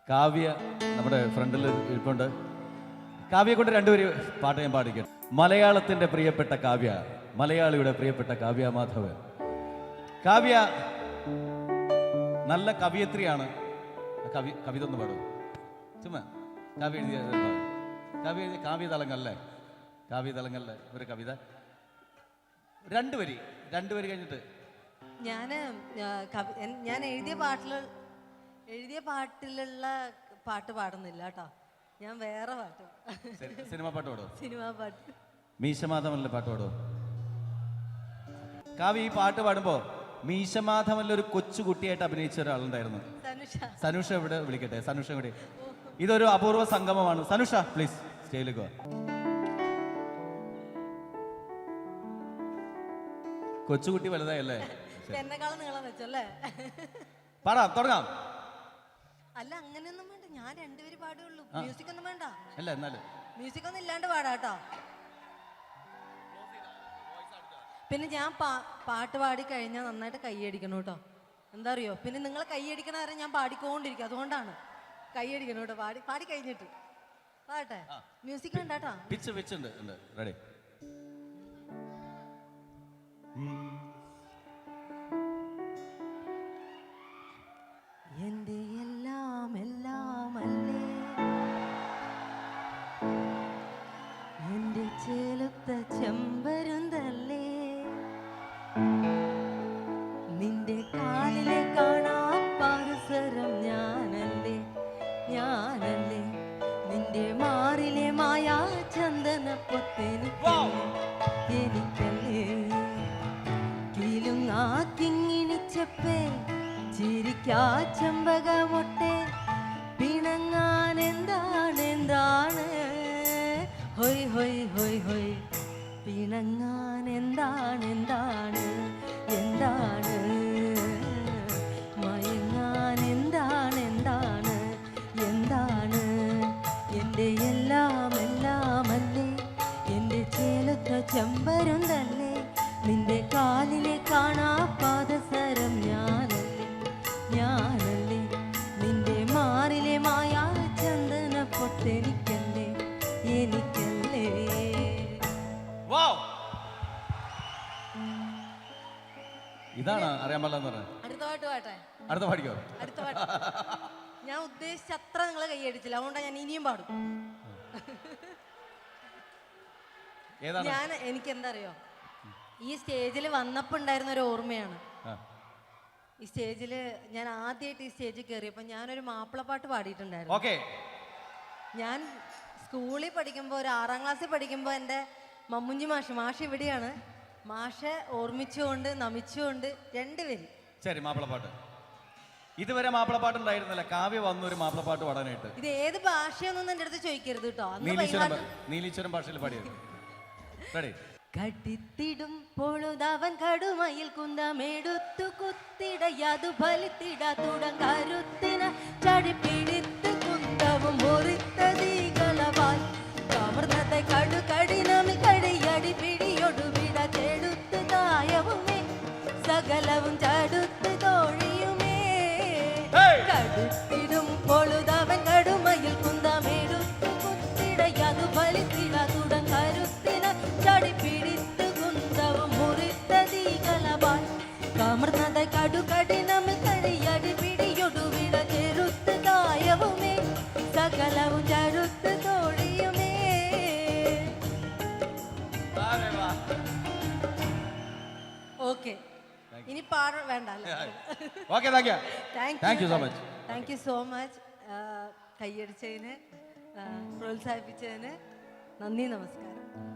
കാവ്യ നമ്മുടെ ഫ്രണ്ടിൽ ഇരിപ്പുണ്ട്. കാവ്യയെ കൊണ്ട് രണ്ടുപേര് പാട്ട് ഞാൻ പാടിക്കും. മലയാളത്തിന്റെ പ്രിയപ്പെട്ട കാവ്യ, മലയാളിയുടെ പ്രിയപ്പെട്ട കാവ്യ മാധവൻ. കാവ്യ നല്ല കവിയത്രിയാണ്. കവിത ഒന്ന് പാടും ചുമ്മാ. കാവ്യ എഴുതിയ കാവ്യതളങ്ങല്ലേ, കാവ്യതളങ്ങല്ലേ ഒരു കവിത രണ്ടുപേര് കഴിഞ്ഞിട്ട്. ഞാൻ എഴുതിയ പാട്ടിലുള്ള പാട്ട് പാടുന്നില്ല കേട്ടോ. ഞാൻ വേറെ പാട്ട്, സിനിമ പാട്ട് പാടോ? സിനിമാ പാട്ട്. മീശമാധവനിലെ പാട്ട് പാടോ? കാവ്യ ഈ പാട്ട് പാടുമ്പോ മീശമാധവനിൽ ഒരു കൊച്ചു കുട്ടിയായിട്ട് അഭിനയിച്ച ഒരാളുണ്ടായിരുന്നു. സനുഷ ഇവിടെ വിളിക്കട്ടെ. സനുഷ ഇവിടെ. ഇതൊരു അപൂർവ സംഗമമാണ്. സനുഷ പ്ലീസ് സ്റ്റേജിലേക്ക് വാ. കൊച്ചുകുട്ടി വലുതായല്ലേ? എന്നെക്കാളും നീളം വെച്ചല്ലേ? പാടാം, തുടങ്ങാം. അല്ല അങ്ങനെയൊന്നും വേണ്ട, ഞാൻ രണ്ടുപേര് പാടുള്ളൂ. മ്യൂസിക് ഒന്നും വേണ്ട. അല്ല എന്നാലും മ്യൂസിക് ഒന്നും ഇല്ലാണ്ട് പാടാട്ടോ. പിന്നെ ഞാൻ പാട്ട് പാടി കഴിഞ്ഞാൽ നന്നായിട്ട് കൈയടിക്കണം കേട്ടോ. എന്താ അറിയോ, പിന്നെ നിങ്ങൾ കൈയടിക്കണ വരെ ഞാൻ പാടിക്കൊണ്ടിരിക്കും. അതുകൊണ്ടാണ് കൈയടിക്കണം കേട്ടോ. പാടി കഴിഞ്ഞിട്ട് പാട്ടെ. മ്യൂസിക് ഉണ്ടാട്ടോ. റെഡി. എന്റെ എല്ലാം എല്ലാം അല്ലേ, എന്റെ ചേലത്ത ചെമ്പരുന്തല്ലേ, നിന്റെ കാലിലെ കാണാ പാദസരം ഞാനല്ലേ, ഞാനല്ലേ, നിന്റെ മാറിലെ മായാ ചന്ദന എനിക്കല്ലേ, കിലുങ്ങാ കിങ്ങിണിച്ചപ്പേ ചിരിക്കാ ചെമ്പകമൊട്ടെ, പിണങ്ങാൻ എന്താണ് ഹൊയ് ഹൊയ് ഹൊയ് ഹൊയ്, പിണങ്ങാൻ എന്താണ് മയങ്ങാൻ എന്താണ് എൻ്റെ എല്ലാം അല്ലേ, എൻ്റെ ചേലത്ത ചെമ്പരുന്തല്ലേ, നിന്റെ കാലിലെ കാണാ പാദസരം ഞാനല്ലേ, നിന്റെ മാറിലെ മായാ ചന്ദന പൊട്ടെനിക്കല്ലേ, എനിക്കല്ലേ. ഇതാണ് അറിയാൻ പാടില്ലെന്ന് പറഞ്ഞത്. അടുത്ത പാട്ട് പാട്ടെ. അടുത്ത പാടിക്കോ? അടുത്ത പാട്ട് ഞാൻ ഉദ്ദേശിച്ച അത്ര നിങ്ങൾ കൈയടിച്ചില്ല, അതുകൊണ്ടാണ് ഞാൻ ഇനിയും പാടും. എനിക്ക് എന്താ അറിയോ, ഈ സ്റ്റേജിൽ വന്നപ്പോ ഉണ്ടായിരുന്ന ഒരു ഓർമ്മയാണ്. ഈ സ്റ്റേജിൽ ഞാൻ ആദ്യമായിട്ട് ഈ സ്റ്റേജിൽ കയറിയപ്പോൾ ഞാനൊരു മാപ്പിളപ്പാട്ട് പാടിയിട്ടുണ്ടായിരുന്നു. ഞാൻ സ്കൂളിൽ പഠിക്കുമ്പോൾ, ഒരു 6ാം ക്ലാസ്സിൽ പഠിക്കുമ്പോൾ എൻ്റെ മമ്മുഞ്ഞി മാഷ് ഇവിടെയാണ്. മാഷെ ഓർമ്മിച്ചുകൊണ്ട് നമിച്ചുകൊണ്ട് രണ്ടുപേരും. ശരി, മാപ്പിളപ്പാട്ട്. ഇതുവരെ മാപ്പിളപ്പാട്ട് ഉണ്ടായിരുന്നില്ല. കാവ്യ വന്നു ഒരു മാപ്പിളപ്പാട്ട് പാടാനായിട്ട്. ഇത് ഏത് ഭാഷയൊന്നും എൻ്റെ അടുത്ത് ചോദിക്കരുത് കേട്ടോ. നീലീശ്വരം ഭാഷയിൽ പാടിയത്. റെഡി. കടിത്തിടും പൊഴുതവൻ കടുമയിൽ കുന്തമെടുത്തു കുത്തിടയതു ഫലിത്തിട തുടങ്ങരുത്തിന ചടിപ്പിടിത്ത് കുന്തവും മുറിത്തീകളവാൽ കവർന്നത്തെ കടുകടിനമിൽ കടിയടി പിടിയൊടുവിട ചെടുത്ത് തായവുമേ സകലവും ചടുത്ത് തോഴിയുമേ. കടുത്തിടും പൊഴുതവൻ കടുമയിൽ കുന്തമെടുത്തു കുത്തിടയതു ഫലിത്തിട തുടങ്ങരുത്തിന ചടിപ്പിടിത്ത് കുന്തവും മുറിത്തീകളവാൽ കമർന്നത കടുകടിനമിൽ കടിയടി പിടിയൊടുവിട ചെറുത്ത് തായവുമേ സകലവും ചടുത്ത് തോഴിയുമേ. ഓക്കെ, ഇനി പാട വേണ്ട. Thank you so much. കൈയടിച്ചതിന്, പ്രോത്സാഹിപ്പിച്ചതിന് നന്ദി, നമസ്കാരം.